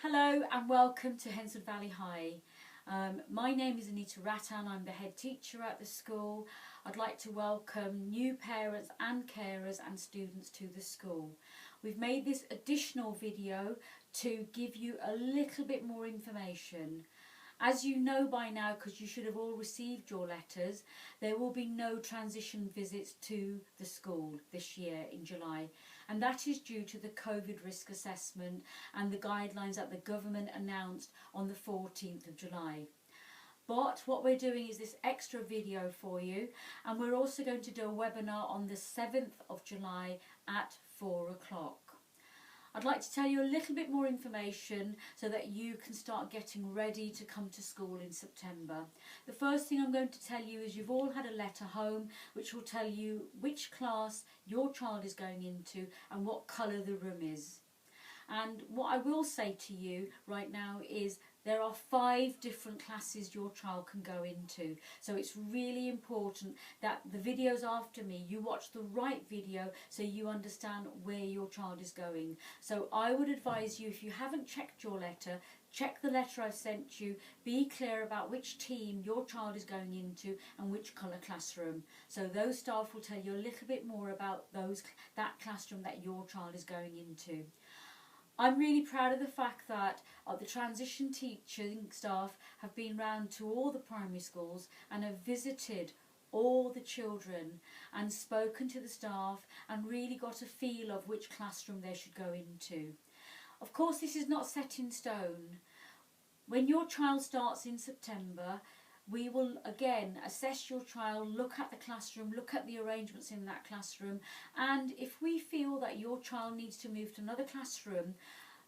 Hello and welcome to Henswood Valley High. My name is Anita Rattan. I'm the head teacher at the school. I'd like to welcome new parents and carers and students to the school. We've made this additional video to give you a little bit more information. As you know by now, because you should have all received your letters, there will be no transition visits to the school this year in July, and that is due to the COVID risk assessment and the guidelines that the government announced on the 14th of July. But what we're doing is this extra video for you, and we're also going to do a webinar on the 7th of July at 4 o'clock. I'd like to tell you a little bit more information so that you can start getting ready to come to school in September. The first thing I'm going to tell you is you've all had a letter home which will tell you which class your child is going into and what colour the room is. And what I will say to you right now is there are 5 different classes your child can go into. So it's really important that the videos after me, you watch the right video so you understand where your child is going. So I would advise you, if you haven't checked your letter, check the letter I've sent you, be clear about which team your child is going into and which colour classroom. So those staff will tell you a little bit more about that classroom that your child is going into. I'm really proud of the fact that the transition teaching staff have been round to all the primary schools and have visited all the children and spoken to the staff and really got a feel of which classroom they should go into. Of course, this is not set in stone. When your child starts in September, we will again assess your child, look at the classroom, look at the arrangements in that classroom, and if we feel that your child needs to move to another classroom,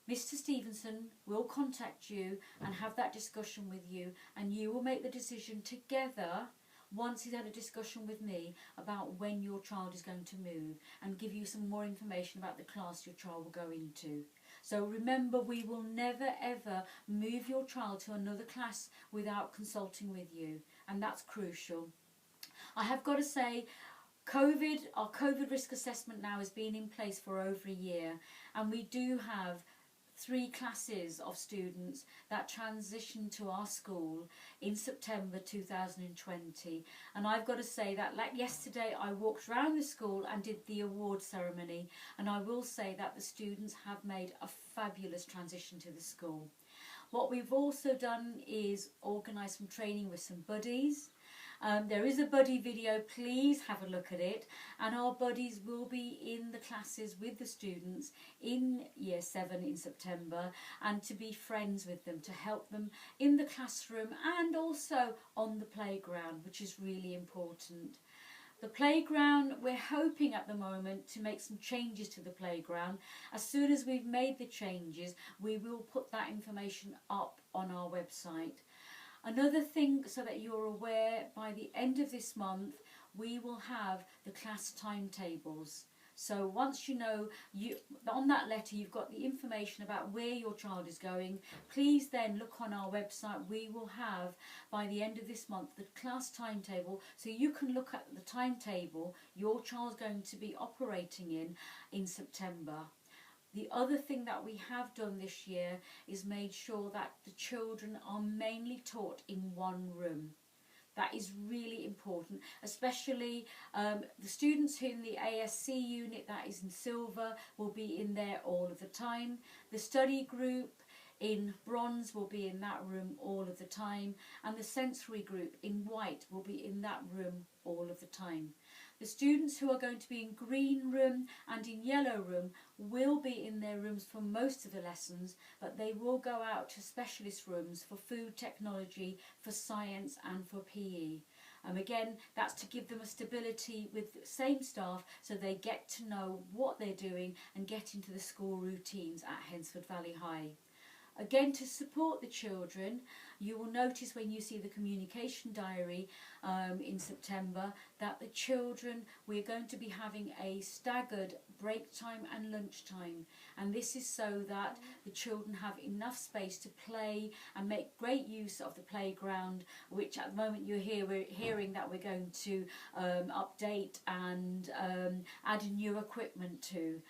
Mr. Stevenson will contact you and have that discussion with you, and you will make the decision together once he's had a discussion with me about when your child is going to move and give you some more information about the class your child will go into. So remember, we will never ever move your child to another class without consulting with you, and that's crucial. I have got to say, our COVID risk assessment now has been in place for over a year, and we do have 3 classes of students that transition to our school in September 2020. And I've got to say that, like yesterday, I walked around the school and did the award ceremony, and I will say that the students have made a fabulous transition to the school. What we've also done is organise some training with some buddies. There is a buddy video, please have a look at it, and our buddies will be in the classes with the students in Year 7 in September, and to be friends with them, to help them in the classroom and also on the playground, which is really important. The playground, we're hoping at the moment to make some changes to the playground. As soon as we've made the changes, we will put that information up on our website. Another thing, so that you're aware, by the end of this month we will have the class timetables. So once you know, on that letter you've got the information about where your child is going, please then look on our website. We will have, by the end of this month, the class timetable, so you can look at the timetable your child's going to be operating in September. The other thing that we have done this year is made sure that the children are mainly taught in one room. That is really important, especially the students who in the ASC unit, that is in silver, will be in there all of the time. The study group in bronze will be in that room all of the time, and the sensory group in white will be in that room all of the time. The students who are going to be in green room and in yellow room will be in their rooms for most of the lessons, but they will go out to specialist rooms for food technology, for science and for PE. Again, that's to give them a stability with the same staff, so they get to know what they're doing and get into the school routines at Henswood Valley High. Again, to support the children, You will notice when you see the communication diary in September that the children, we're going to be having a staggered break time and lunch time, and this is so that the children have enough space to play and make great use of the playground, which at the moment we're hearing that we're going to update and add new equipment to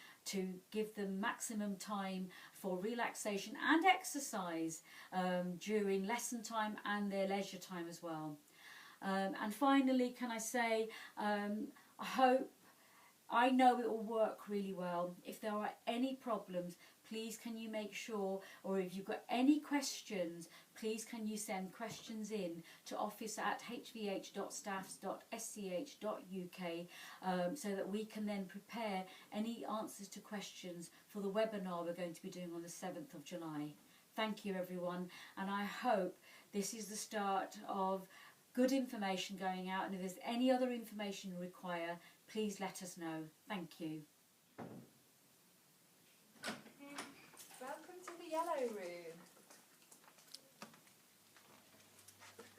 give them maximum time for relaxation and exercise during lesson time and their leisure time as well. And finally, can I say, I know it will work really well. If there are any problems, please can you make sure, or if you've got any questions, please can you send questions in to office@hvh.staffs.sch.uk so that we can then prepare any answers to questions for the webinar we're going to be doing on the 7th of July. Thank you everyone, and I hope this is the start of good information going out, and if there's any other information you require, please let us know. Thank you. Welcome to the Yellow Room.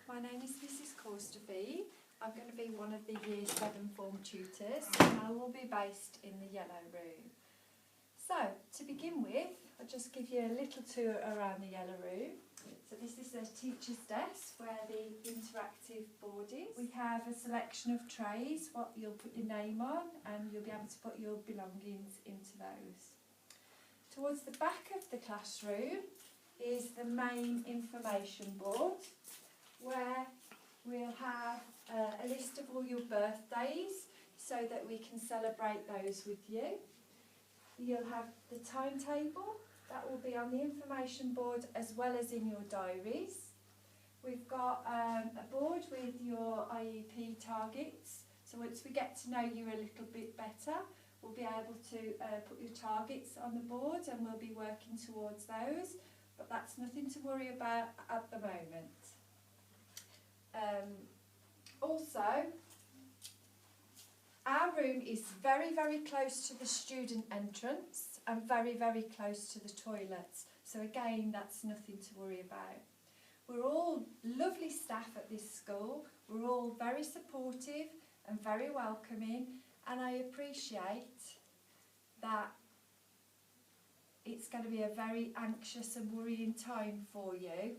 My name is Mrs. Corsterby. I'm going to be one of the Year 7 form tutors, and I will be based in the Yellow Room. So, to begin with, I'll just give you a little tour around the Yellow Room. So this is a teacher's desk where the interactive board is. We have a selection of trays, what you'll put your name on, and you'll be able to put your belongings into those. Towards the back of the classroom is the main information board, where we'll have a list of all your birthdays so that we can celebrate those with you. You'll have the timetable. That will be on the information board as well as in your diaries. We've got a board with your IEP targets. So once we get to know you a little bit better, we'll be able to put your targets on the board and we'll be working towards those. But that's nothing to worry about at the moment. Also, our room is very, very close to the student entrance and very, very close to the toilets. So again, that's nothing to worry about. We're all lovely staff at this school. We're all very supportive and very welcoming, and I appreciate that it's going to be a very anxious and worrying time for you.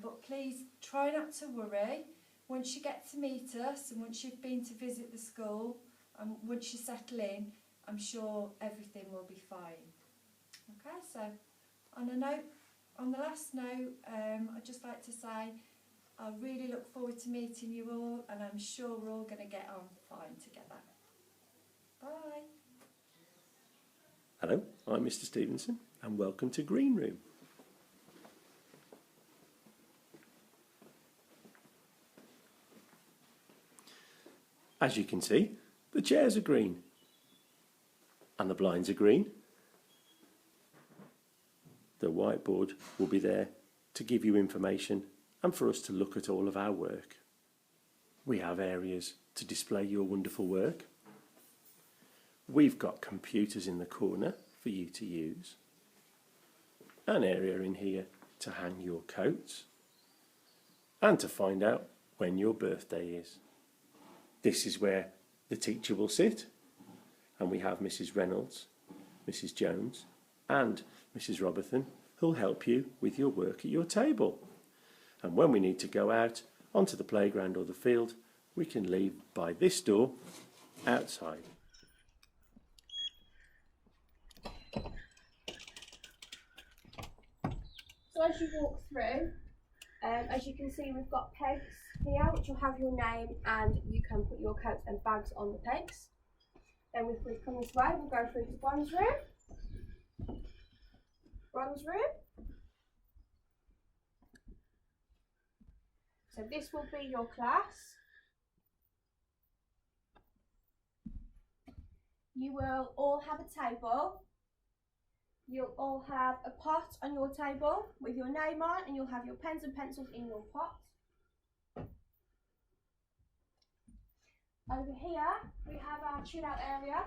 But please try not to worry. Once you get to meet us and once you've been to visit the school and once you settle in, I'm sure everything will be fine. Okay, so on the last note, I'd just like to say I really look forward to meeting you all, and I'm sure we're all going to get on fine together. Bye. Hello, I'm Mr. Stevenson and welcome to Green Room. As you can see, the chairs are green and the blinds are green. The whiteboard will be there to give you information and for us to look at all of our work. We have areas to display your wonderful work. We've got computers in the corner for you to use. An area in here to hang your coats and to find out when your birthday is. This is where the teacher will sit, and we have Mrs. Reynolds, Mrs. Jones and Mrs. Robertson who'll help you with your work at your table. And when we need to go out onto the playground or the field, we can leave by this door outside. So as you walk through, as you can see, we've got pegs here which will have your name, and you can put your coats and bags on the pegs. Then if we come this way, we'll go through to Bronze Room. Bronze Room. So this will be your class. You will all have a table. You'll all have a pot on your table with your name on, and you'll have your pens and pencils in your pot. Over here we have our chill out area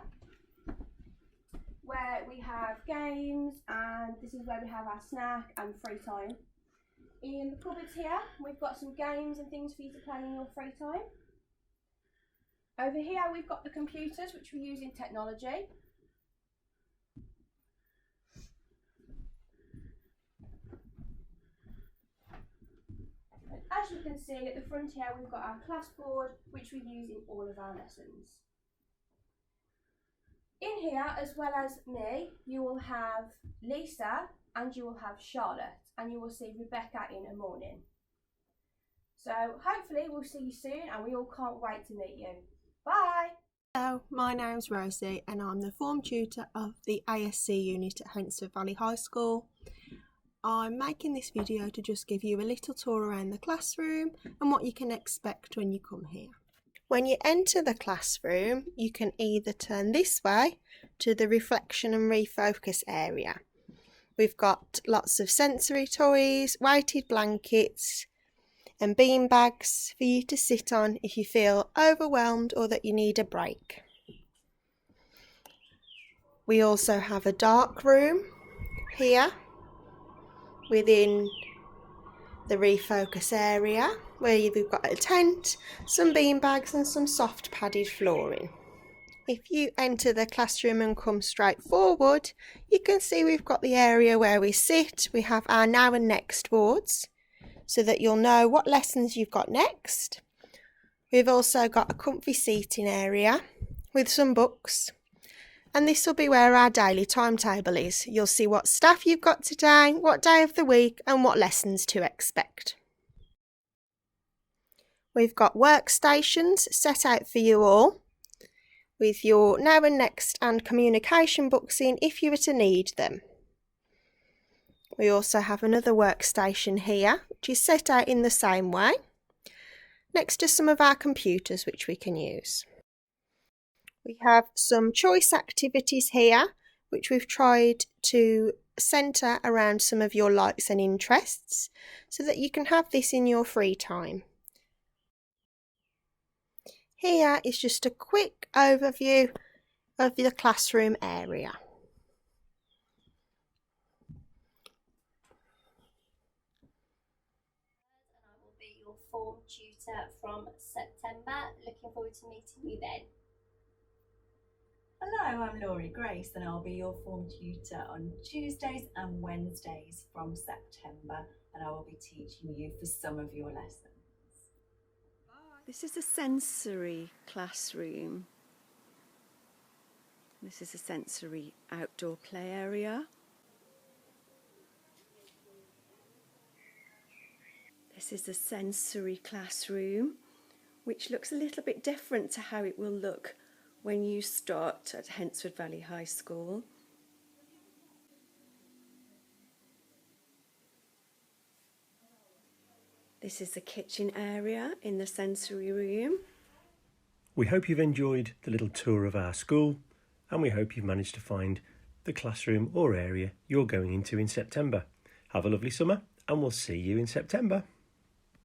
where we have games, and this is where we have our snack and free time. in the cupboards here, we've got some games and things for you to play in your free time. Over here we've got the computers which we use in technology. And as you can see at the front here we've got our class board which we use in all of our lessons. In here, as well as me, you will have Lisa and you will have Charlotte, and you will see Rebecca in a morning. So hopefully we'll see you soon, and we all can't wait to meet you. Bye! Hello, my name's Rosie and I'm the form tutor of the ASC unit at Hensford Valley High School. I'm making this video to just give you a little tour around the classroom and what you can expect when you come here. When you enter the classroom, you can either turn this way to the reflection and refocus area. We've got lots of sensory toys, weighted blankets and bean bags for you to sit on if you feel overwhelmed or that you need a break. We also have a dark room here within the refocus area where we've got a tent, some bean bags and some soft padded flooring. If you enter the classroom and come straight forward, you can see we've got the area where we sit. We have our now and next boards so that you'll know what lessons you've got next. We've also got a comfy seating area with some books, and this will be where our daily timetable is. You'll see what staff you've got today, what day of the week and what lessons to expect. We've got workstations set out for you all with your now and next and communication books in if you were to need them. We also have another workstation here which is set out in the same way next to some of our computers which we can use. We have some choice activities here which we've tried to centre around some of your likes and interests so that you can have this in your free time. Here is just a quick overview of the classroom area. And I will be your form tutor from September. Looking forward to meeting you then. Hello, I'm Laurie Grace and I'll be your form tutor on Tuesdays and Wednesdays from September, and I will be teaching you for some of your lessons. This is a sensory classroom. This is a sensory outdoor play area. This is a sensory classroom, which looks a little bit different to how it will look when you start at Hensford Valley High School. This is the kitchen area in the sensory room. We hope you've enjoyed the little tour of our school, and we hope you've managed to find the classroom or area you're going into in September. Have a lovely summer, and we'll see you in September.